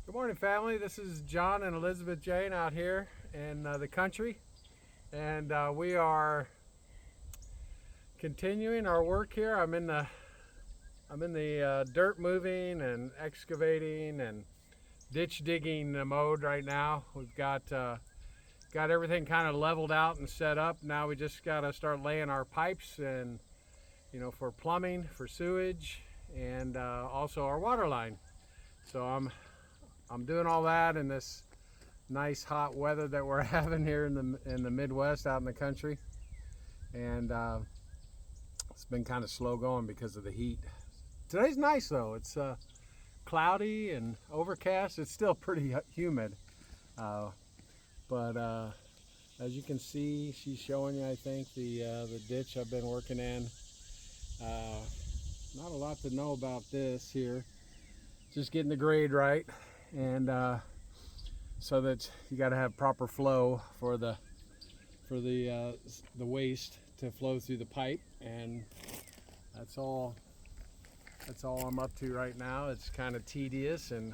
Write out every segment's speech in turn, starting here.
Good morning, family. This is John and Elizabeth Jane out here in the country, and we are continuing our work here. I'm in the dirt moving and excavating and ditch digging mode right now. We've got everything kind of leveled out and set up. Now we just got to start laying our pipes and for plumbing, for sewage, and also our water line. So I'm doing all that in this nice hot weather that we're having here in the Midwest, out in the country, and it's been kind of slow going because of the heat. Today's nice though. It's cloudy and overcast. It's still pretty humid, but as you can see, she's showing you, I think, the ditch I've been working in. Not a lot to know about this here. Just getting the grade right, and so that you got to have proper flow for the waste to flow through the pipe, and that's all I'm up to right now. It's kind of tedious and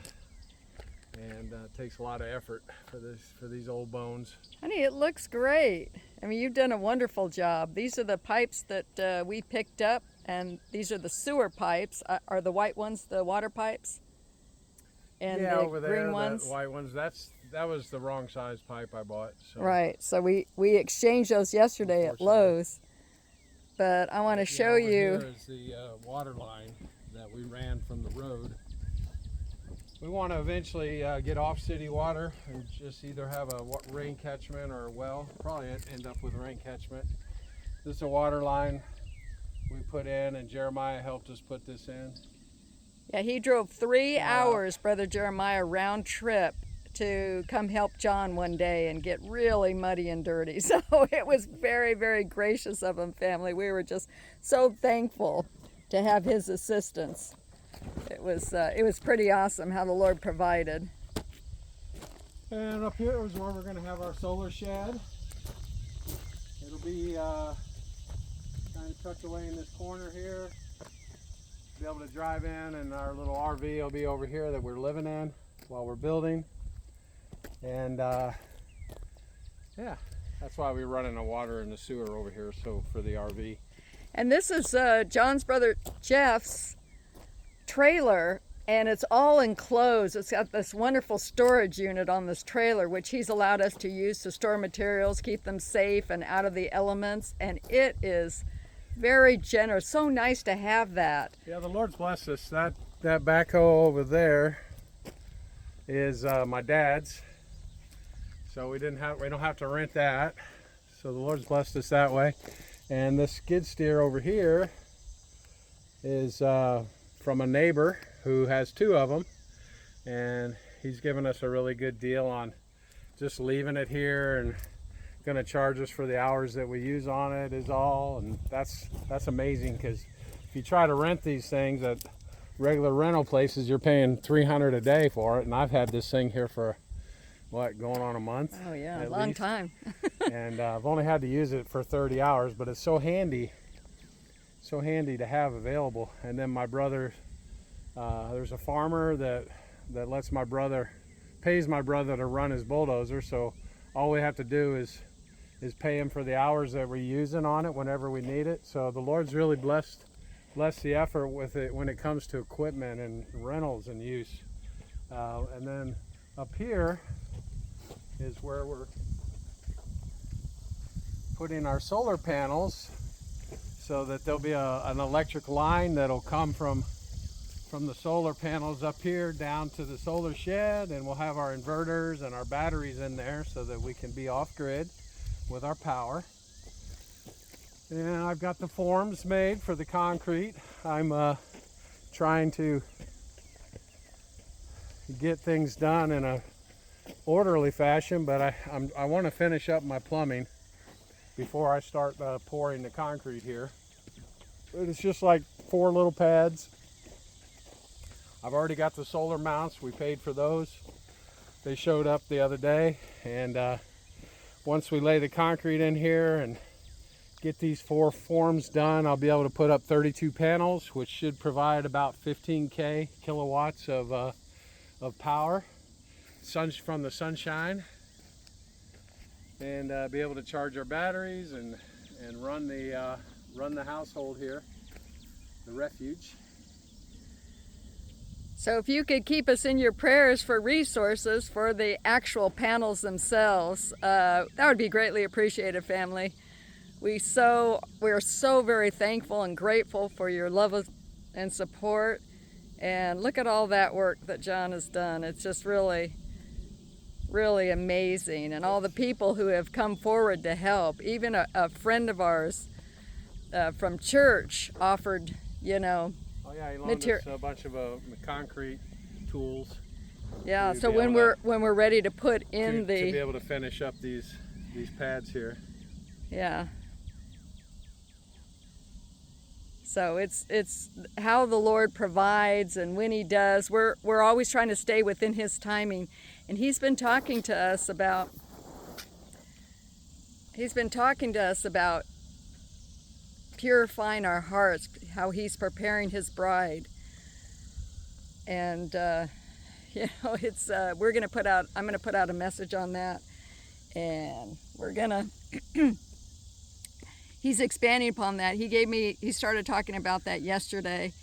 takes a lot of effort for these old bones. Honey, it looks great. I mean, you've done a wonderful job. These are the pipes that we picked up, and these are the sewer pipes. Are the white ones the water pipes? And yeah, the over there, green ones? the white ones. That was the wrong size pipe I bought. So. Right. So we exchanged those yesterday at Lowe's. But I want to show you. Here is the water line that we ran from the road. We want to eventually get off city water and just either have a rain catchment or a well. Probably end up with a rain catchment. This is a water line we put in, and Jeremiah helped us put this in. Yeah, he drove 3 hours, Brother Jeremiah, round trip to come help John one day and get really muddy and dirty. So it was very, very gracious of him, family. We were just so thankful to have his assistance. It was pretty awesome how the Lord provided. And up here is where we're going to have our solar shed. It'll be kind of tucked away in this corner here. Be able to drive in, and our little RV will be over here that we're living in while we're building. And yeah, that's why we're running the water and the sewer over here, so for the RV. And this is John's brother Jeff's trailer, and it's all enclosed. It's got this wonderful storage unit on this trailer, which he's allowed us to use to store materials, keep them safe and out of the elements, and it is very generous. So nice to have that. Yeah, the Lord's blessed us. That backhoe over there is my dad's, so we don't have to rent that. So the Lord's blessed us that way. And this skid steer over here is from a neighbor who has 2 of them, and he's given us a really good deal on just leaving it here, and going to charge us for the hours that we use on it is all. And that's amazing, because if you try to rent these things at regular rental places, you're paying $300 a day for it, and I've had this thing here for going on a month. Oh yeah, a long time. And I've only had to use it for 30 hours, but it's so handy to have available. And then my brother, there's a farmer that pays my brother to run his bulldozer, so all we have to do is pay him for the hours that we're using on it whenever we need it. So the Lord's really blessed the effort with it when it comes to equipment and rentals and use. And then up here is where we're putting our solar panels, so that there'll be an electric line that'll come from the solar panels up here down to the solar shed, and we'll have our inverters and our batteries in there so that we can be off grid with our power. And I've got the forms made for the concrete. I'm trying to get things done in a orderly fashion, but I want to finish up my plumbing before I start pouring the concrete here. But it's just like 4 little pads. I've already got the solar mounts. We paid for those. They showed up the other day, and once we lay the concrete in here and get these 4 forms done, I'll be able to put up 32 panels, which should provide about 15 kilowatts of power. from the sunshine, and be able to charge our batteries and run the household here, the refuge. So if you could keep us in your prayers for resources for the actual panels themselves, that would be greatly appreciated, family. We're so very thankful and grateful for your love and support. And look at all that work that John has done. It's just really, really amazing. And all the people who have come forward to help. Even a friend of ours from church offered, Oh yeah, he loaned us a bunch of concrete tools. Yeah, so when we're ready to put in to be able to finish up these pads here. Yeah. So it's how the Lord provides, and when He does, we're always trying to stay within His timing. And He's been talking to us about purifying our hearts, how He's preparing His bride. And it's I'm going to put out a message on that, and we're gonna He's expanding upon that. He started talking about that yesterday,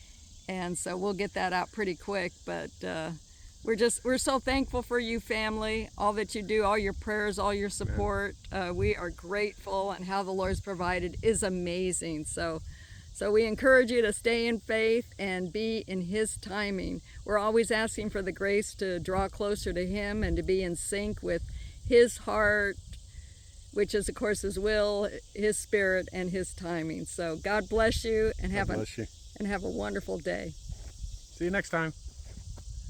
and so we'll get that out pretty quick. But we're so thankful for you, family, all that you do, all your prayers, all your support. We are grateful, and how the Lord's provided is amazing. So we encourage you to stay in faith and be in His timing. We're always asking for the grace to draw closer to Him and to be in sync with His heart, which is, of course, His will, His Spirit, and His timing. So God bless you, and have a wonderful day. See you next time.